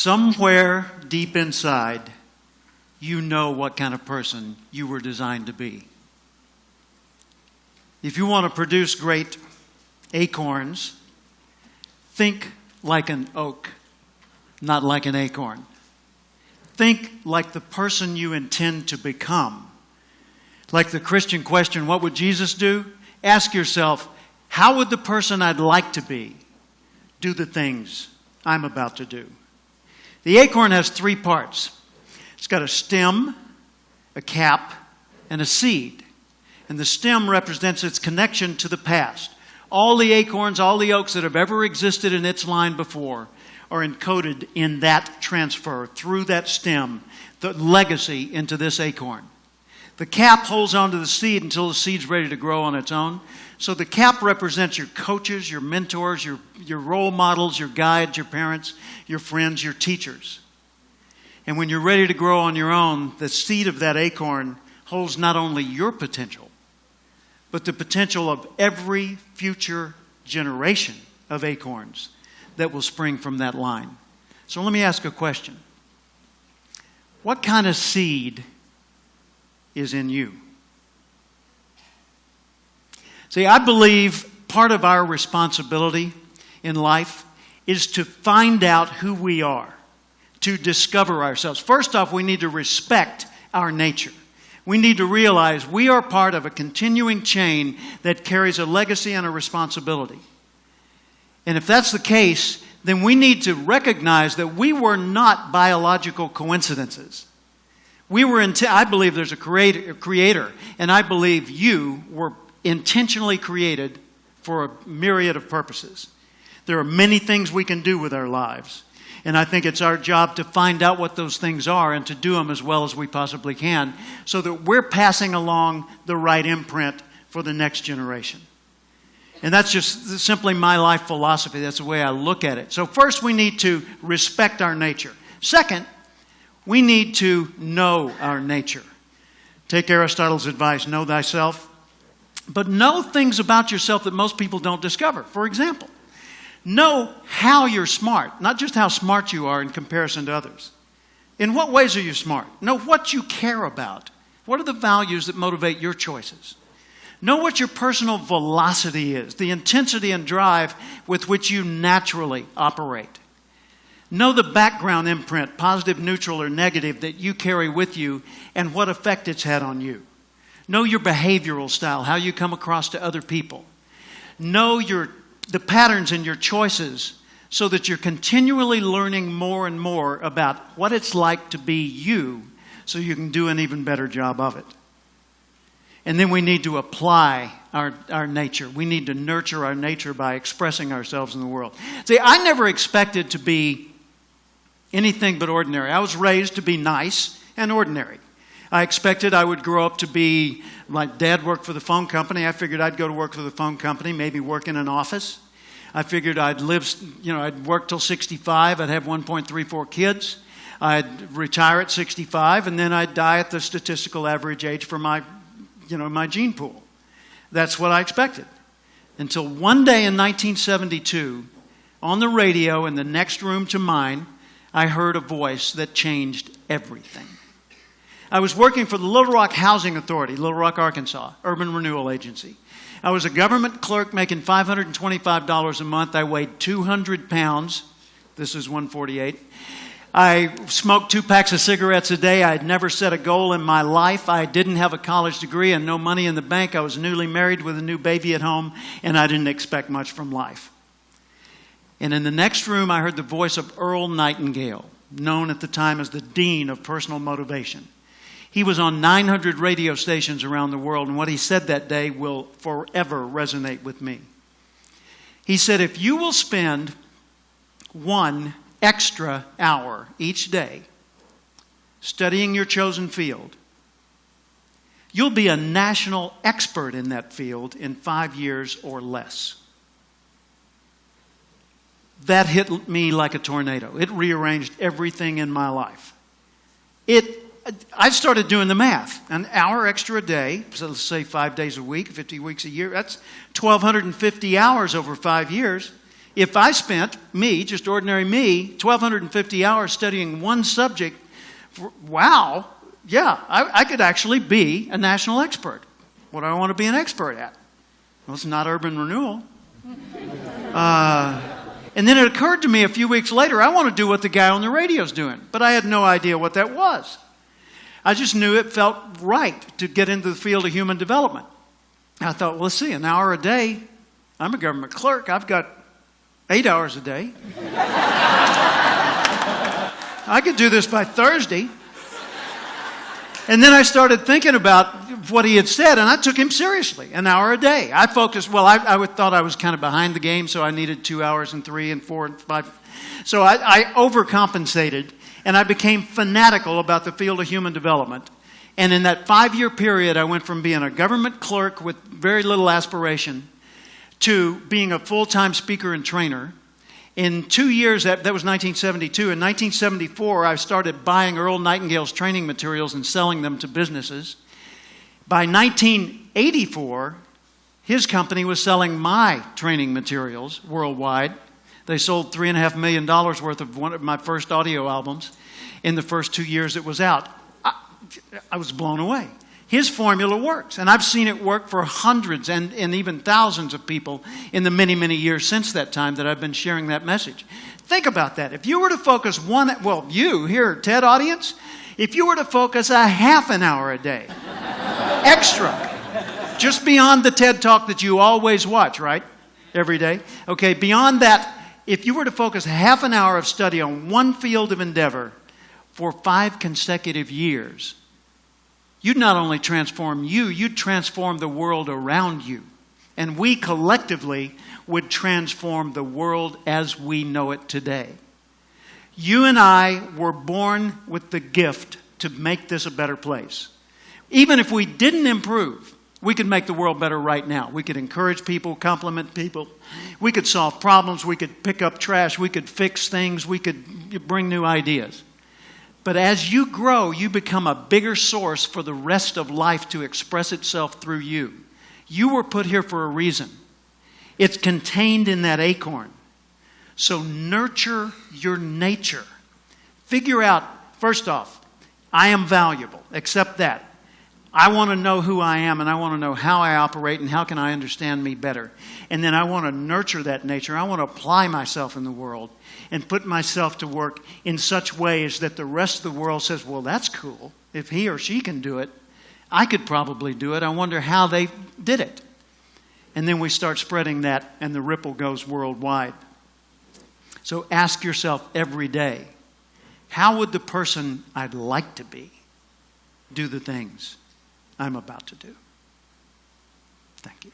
somewhere deep inside, you know what kind of person you were designed to be. If you want to produce great acorns, think like an oak, not like an acorn. Think like the person you intend to become. Like the Christian question, what would Jesus do? Ask yourself, how would the person I'd like to be do the things I'm about to do? The acorn has three parts. It's got a stem, a cap, and a seed. And the stem represents its connection to the past. All the acorns, all the oaks that have ever existed in its line before are encoded in that transfer through that stem, the legacy into this acorn. The cap holds onto the seed until the seed's ready to grow on its own. So the cap represents your coaches, your mentors, your role models, your guides, your parents, your friends, your teachers. And when you're ready to grow on your own, the seed of that acorn holds not only your potential, but the potential of every future generation of acorns that will spring from that line. So let me ask a question. What kind of seed is in you? See, I believe part of our responsibility in life is to find out who we are, to discover ourselves. First off, we need to respect our nature. We need to realize we are part of a continuing chain that carries a legacy and a responsibility. And if that's the case, then we need to recognize that we were not biological coincidences. I believe there's a creator, and I believe you were intentionally created for a myriad of purposes. There are many things we can do with our lives. And I think it's our job to find out what those things are and to do them as well as we possibly can so that we're passing along the right imprint for the next generation. And that's just simply my life philosophy. That's the way I look at it. So first, we need to respect our nature. Second, we need to know our nature. Take Aristotle's advice, know thyself. But know things about yourself that most people don't discover. For example, know how you're smart, not just how smart you are in comparison to others. In what ways are you smart? Know what you care about. What are the values that motivate your choices? Know what your personal velocity is, the intensity and drive with which you naturally operate. Know the background imprint, positive, neutral, or negative, that you carry with you and what effect it's had on you. Know your behavioral style, how you come across to other people. Know the patterns in your choices so that you're continually learning more and more about what it's like to be you so you can do an even better job of it. And then we need to apply our nature. We need to nurture our nature by expressing ourselves in the world. See, I never expected to be anything but ordinary. I was raised to be nice and ordinary. I expected I would grow up to be, like Dad worked for the phone company. I figured I'd go to work for the phone company, maybe work in an office. I figured I'd work till 65. I'd have 1.34 kids. I'd retire at 65, and then I'd die at the statistical average age for my gene pool. That's what I expected. Until one day in 1972, on the radio in the next room to mine, I heard a voice that changed everything. I was working for the Little Rock Housing Authority, Little Rock, Arkansas, Urban Renewal Agency. I was a government clerk making $525 a month. I weighed 200 pounds. This is 148. I smoked 2 packs of cigarettes a day. I had never set a goal in my life. I didn't have a college degree and no money in the bank. I was newly married with a new baby at home, and I didn't expect much from life. And in the next room, I heard the voice of Earl Nightingale, known at the time as the Dean of Personal Motivation. He was on 900 radio stations around the world, and what he said that day will forever resonate with me. He said, if you will spend 1 extra hour each day studying your chosen field, you'll be a national expert in that field in 5 years or less. That hit me like a tornado. It rearranged everything in my life. I started doing the math. An hour extra a day, so let's say 5 days a week, 50 weeks a year, that's 1,250 hours over 5 years. If I spent, just ordinary me, 1,250 hours studying one subject, I could actually be a national expert. What do I want to be an expert at? Well, it's not urban renewal. And then it occurred to me a few weeks later, I want to do what the guy on the radio is doing. But I had no idea what that was. I just knew it felt right to get into the field of human development. I thought, well, let's see, an hour a day. I'm a government clerk. I've got 8 hours a day. I could do this by Thursday. And then I started thinking about what he had said, and I took him seriously, an hour a day. I focused, I thought I was kind of behind the game, so I needed 2 hours and 3 and 4 and 5. So I overcompensated, and I became fanatical about the field of human development. And in that 5-year period, I went from being a government clerk with very little aspiration to being a full-time speaker and trainer. In 2 years, that was 1972. In 1974, I started buying Earl Nightingale's training materials and selling them to businesses. By 1984, his company was selling my training materials worldwide. They sold $3.5 million worth of one of my first audio albums in the first 2 years it was out. I was blown away. His formula works, and I've seen it work for hundreds and even thousands of people in the many, many years since that time that I've been sharing that message. Think about that. If you were to focus you here, TED audience, if you were to focus a half an hour a day, extra, just beyond the TED Talk that you always watch, right? Every day. Okay, beyond that, if you were to focus half an hour of study on one field of endeavor for 5 consecutive years, you'd not only transform you'd transform the world around you. And we collectively would transform the world as we know it today. You and I were born with the gift to make this a better place. Even if we didn't improve, we could make the world better right now. We could encourage people, compliment people. We could solve problems. We could pick up trash. We could fix things. We could bring new ideas. But as you grow, you become a bigger source for the rest of life to express itself through you. You were put here for a reason. It's contained in that acorn. So nurture your nature. Figure out, first off, I am valuable. Accept that. I want to know who I am, and I want to know how I operate and how can I understand me better. And then I want to nurture that nature. I want to apply myself in the world and put myself to work in such ways that the rest of the world says, well, that's cool. If he or she can do it, I could probably do it. I wonder how they did it. And then we start spreading that, and the ripple goes worldwide. So ask yourself every day, how would the person I'd like to be do the things I'm about to do? Thank you.